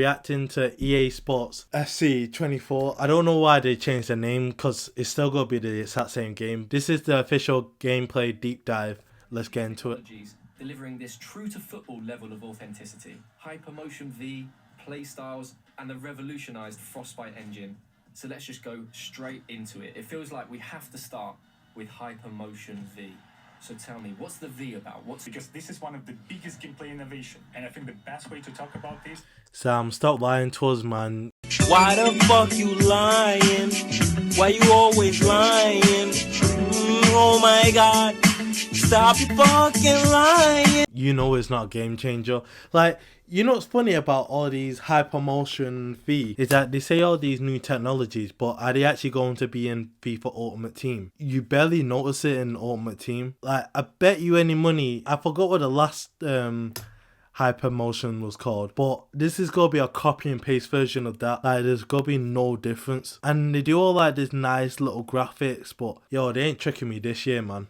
Reacting to EA Sports FC 24. I don't know why they changed the name because it's still going to be the exact same game. This is the official gameplay deep dive. Let's get into it. Delivering this true to football level of authenticity. Hypermotion V, playstyles, and the revolutionized Frostbite engine. So let's just go straight into it. It feels like we have to start with Hypermotion V. So tell me, what's the V about? Because this is one of the biggest gameplay innovation, and I think the best way to talk about this. Sam, stop lying to us, man. Why the fuck you lying? Why you always lying? Oh my god, stop fucking lying. You know it's not a game changer. Like, you know what's funny about all these Hypermotion V is that they say all these new technologies, but are they actually going to be in FIFA Ultimate Team? You barely notice it in Ultimate Team. Like, I bet you any money, I forgot what the last Hypermotion was called, but this is gonna be a copy and paste version of that. Like, there's gonna be no difference, and they do all like this nice little graphics, but yo, they ain't tricking me this year, man.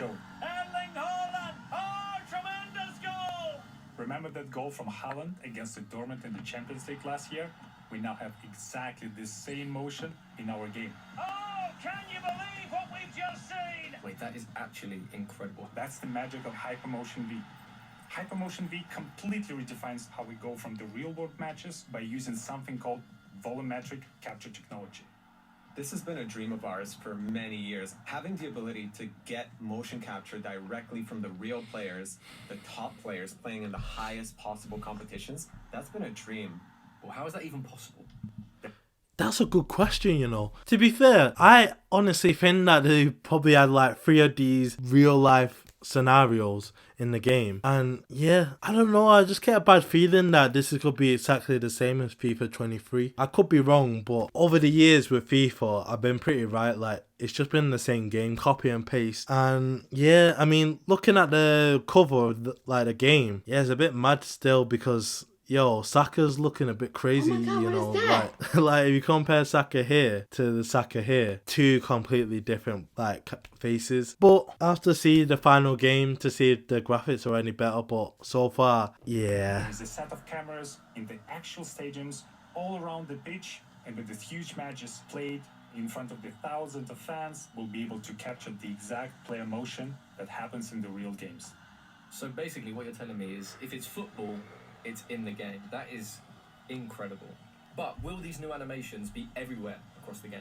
Remember that goal from Haaland against the Dortmund in the Champions League last year? We now have exactly the same motion in our game. Oh, can you believe what we've just seen? Wait, that is actually incredible. That's the magic of Hypermotion V. Hypermotion V completely redefines how we go from the real-world matches by using something called volumetric capture technology. This has been a dream of ours for many years. Having the ability to get motion capture directly from the real players, the top players playing in the highest possible competitions, that's been a dream. Well, how is that even possible? That's a good question, you know. To be fair, I honestly think that they probably had like 3 of these real life scenarios in the game, and yeah, I don't know, I just get a bad feeling that this is gonna be exactly the same as FIFA 23. I could be wrong, but over the years with FIFA I've been pretty right. Like, it's just been the same game, copy and paste. And yeah, I mean, looking at the cover of the game, yeah, it's a bit mad still because yo, Saka's looking a bit crazy, God, you know, what is that? like if you compare Saka here to the Saka here, 2 completely different like faces. But I have to see the final game to see if the graphics are any better, but so far, yeah. There's a set of cameras in the actual stadiums all around the pitch, and with these huge matches played in front of the thousands of fans, we'll be able to capture the exact player motion that happens in the real games. So basically what you're telling me is, if it's football, it's in the game. That is incredible. But will these new animations be everywhere across the game?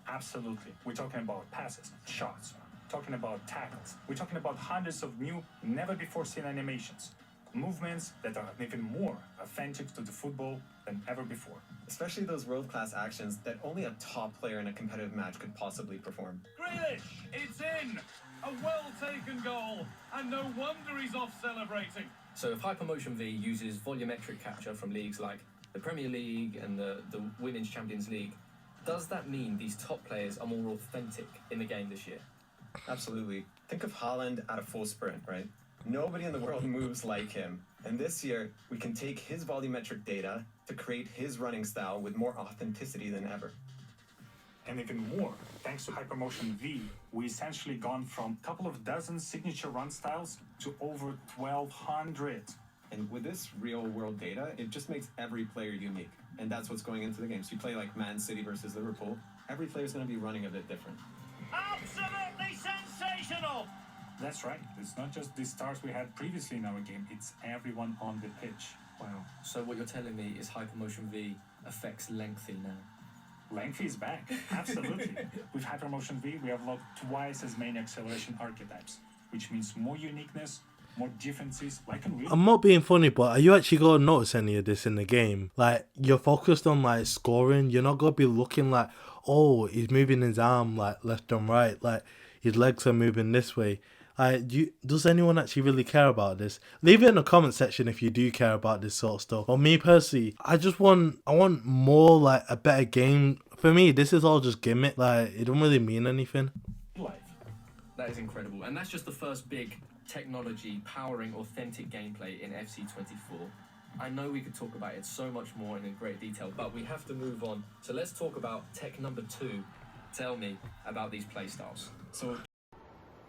Absolutely. We're talking about passes, shots, talking about tackles. We're talking about hundreds of new, never before seen animations. Movements that are even more authentic to the football than ever before. Especially those world-class actions that only a top player in a competitive match could possibly perform. Grealish, it's in! A well-taken goal, and no wonder he's off celebrating. So if Hypermotion V uses volumetric capture from leagues like the Premier League and the Women's Champions League, does that mean these top players are more authentic in the game this year? Absolutely. Think of Haaland at a full sprint, right? Nobody in the world moves like him. And this year, we can take his volumetric data to create his running style with more authenticity than ever. And even more, thanks to Hypermotion V, we essentially gone from a couple of dozen signature run styles to over 1,200. And with this real-world data, it just makes every player unique. And that's what's going into the game. So you play like Man City versus Liverpool, every player's going to be running a bit different. Absolutely sensational! That's right. It's not just the stars we had previously in our game, it's everyone on the pitch. Wow. So what you're telling me is Hypermotion V affects lengthy now? Lengthy is back, absolutely. With Hypermotion V, we have logged twice as many acceleration archetypes, which means more uniqueness, more differences, like in real. I'm not being funny, but are you actually going to notice any of this in the game? Like, you're focused on like scoring, you're not going to be looking like, oh, he's moving his arm like left and right, like his legs are moving this way. Does anyone actually really care about this? Leave it in the comment section if you do care about this sort of stuff. For me personally, I want more, like a better game. For me, this is all just gimmick. Like, it don't really mean anything. That is incredible. And that's just the first big technology powering authentic gameplay in FC24. I know we could talk about it so much more and in great detail, but we have to move on. So let's talk about tech number 2. Tell me about these playstyles. So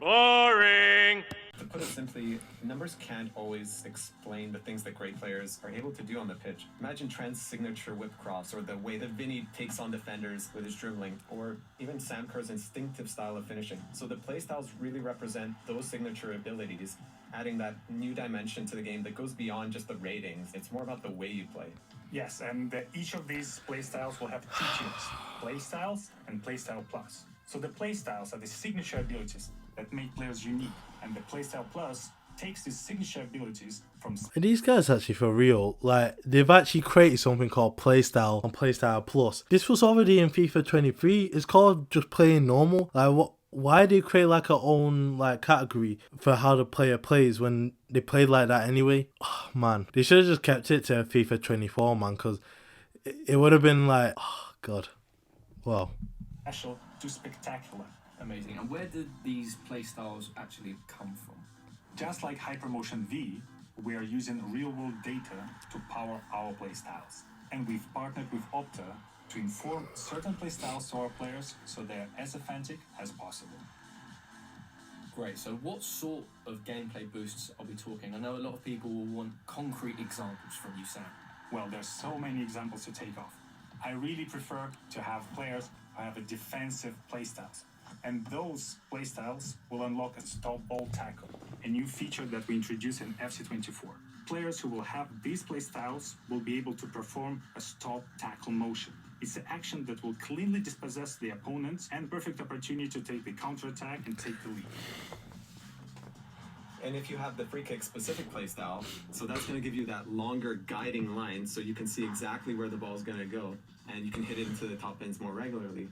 Boring! To put it simply, numbers can't always explain the things that great players are able to do on the pitch. Imagine Trent's signature whip cross, or the way that Vinny takes on defenders with his dribbling, or even Sam Kerr's instinctive style of finishing. So the playstyles really represent those signature abilities, adding that new dimension to the game that goes beyond just the ratings. It's more about the way you play. Yes, and each of these playstyles will have two tiers, playstyles and playstyle plus. So the playstyles are the signature abilities that make players unique, and the playstyle plus takes these signature abilities from... Are these guys actually for real? Like, they've actually created something called Playstyle and Playstyle Plus. This was already in FIFA 23. It's called just playing normal. Like, what? Why do you create like a own like category for how the player plays when they played like that anyway? Oh, man, they should have just kept it to FIFA 24, man, because it would have been like, oh god, wow. Special to spectacular. Amazing. And where did these playstyles actually come from? Just like Hypermotion V, we are using real-world data to power our playstyles. And we've partnered with Opta to inform certain playstyles to our players so they're as authentic as possible. Great. So what sort of gameplay boosts are we talking? I know a lot of people will want concrete examples from you, Sam. Well, there's so many examples to take off. I really prefer to have players who have a defensive playstyles. And those playstyles will unlock a stop ball tackle, a new feature that we introduced in FC24. Players who will have these playstyles will be able to perform a stop tackle motion. It's an action that will cleanly dispossess the opponents and perfect opportunity to take the counter-attack and take the lead. And if you have the free kick specific playstyle, so that's going to give you that longer guiding line so you can see exactly where the ball is going to go and you can hit it into the top bins more regularly.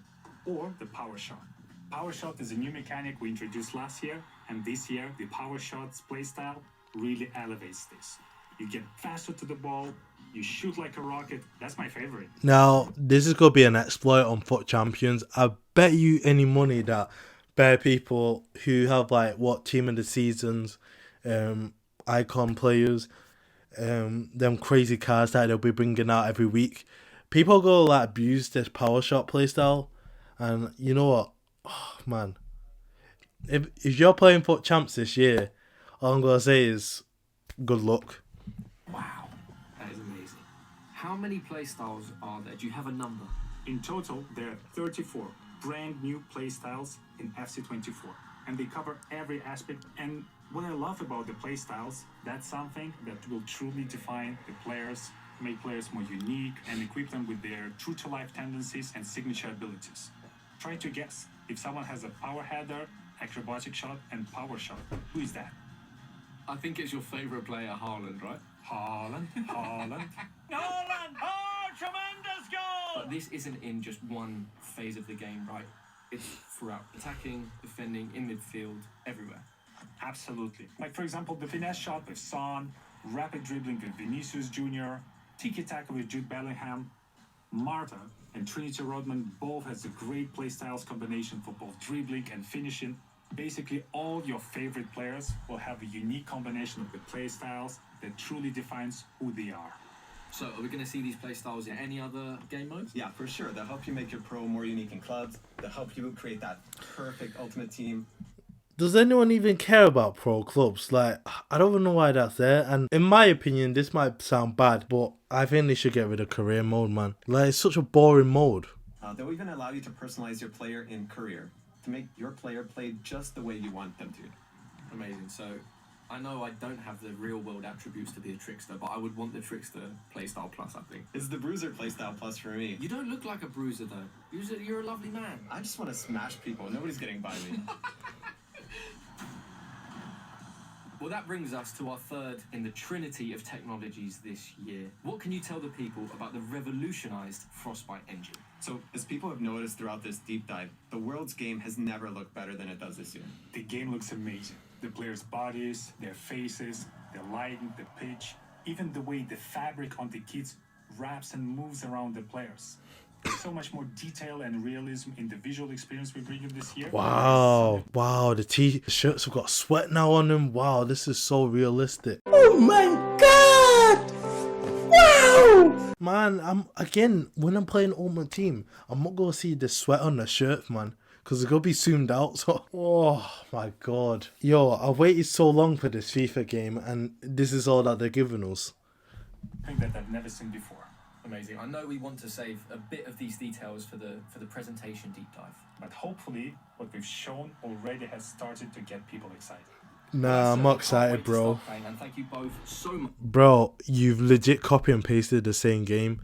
Or the power shot. Power shot is a new mechanic we introduced last year, and this year the power shots playstyle really elevates this. You get faster to the ball, you shoot like a rocket. That's my favorite. Now, this is going to be an exploit on Foot Champions. I bet you any money that bare people who have like what team of the seasons, icon players, them crazy cards that they'll be bringing out every week, people go like abuse this power shot playstyle, and you know what? Oh, man, if you're playing Foot Champs this year, all I'm gonna say is good luck. Wow, that is amazing. How many playstyles are there? Do you have a number? In total, there are 34 brand new playstyles in FC24, and they cover every aspect. And what I love about the playstyles, that's something that will truly define the players, make players more unique, and equip them with their true-to-life tendencies and signature abilities. Try to guess. If someone has a power header, acrobatic shot, and power shot, who is that? I think it's your favourite player, Haaland, right? Haaland. Haaland! Oh, tremendous goal! But this isn't in just one phase of the game, right? It's throughout attacking, defending, in midfield, everywhere. Absolutely. Like, for example, the finesse shot with Son, rapid dribbling with Vinicius Jr., tiki-taka with Jude Bellingham, Marta and Trinity Rodman both has a great playstyles combination for both dribbling and finishing. Basically, all your favorite players will have a unique combination of the playstyles that truly defines who they are. So, are we going to see these playstyles in any other game modes? Yeah, for sure. They'll help you make your pro more unique in clubs. They'll help you create that perfect ultimate team. Does anyone even care about pro clubs? Like, I don't even know why that's there. And in my opinion, this might sound bad, but I think they should get rid of career mode, man. Like, it's such a boring mode. They'll even allow you to personalize your player in career to make your player play just the way you want them to. Amazing. So, I know I don't have the real world attributes to be a trickster, but I would want the trickster playstyle plus, I think. It's the bruiser playstyle plus for me. You don't look like a bruiser, though. You're a lovely man. I just want to smash people. Nobody's getting by me. Well, that brings us to our third in the trinity of technologies this year. What can you tell the people about the revolutionized Frostbite engine? So, as people have noticed throughout this deep dive, the world's game has never looked better than it does this year. The game looks amazing. The players' bodies, their faces, the lighting, the pitch, even the way the fabric on the kits wraps and moves around the players. There's so much more detail and realism in the visual experience we bring you this year. Wow, the t-shirts have got sweat now on them. Wow, this is so realistic. Oh my god! Wow! Man, when I'm playing Ultimate Team, I'm not gonna see the sweat on the shirts, man. because it's gonna be zoomed out. So, oh my god, yo, I waited so long for this FIFA game, and this is all that they're giving us. Thing that I've never seen before. Amazing. I know we want to save a bit of these details for the presentation deep dive. But hopefully, what we've shown already has started to get people excited. Nah, I'm not excited, bro. And thank you both so much. Bro, you've legit copy and pasted the same game.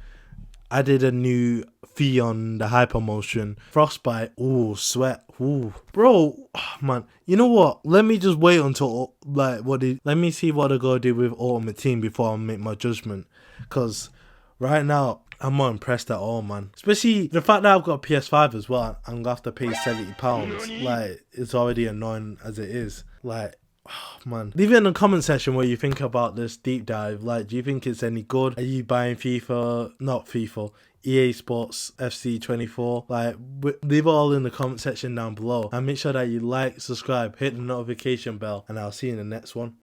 Added a new fee on the Hypermotion. Frostbite, ooh, sweat, ooh. Bro, man, you know what? Let me just wait until, like, let me see what they're gonna do with Ultimate Team before I make my judgment. Because right now, I'm not impressed at all, man. Especially the fact that I've got a PS5 as well. I'm gonna have to pay £70. Like, it's already annoying as it is. Like, oh, man, leave it in the comment section what you think about this deep dive. Like, do you think it's any good? Are you buying EA Sports FC 24? Like, leave it all in the comment section down below, and make sure that you like, subscribe, hit the notification bell, and I'll see you in the next one.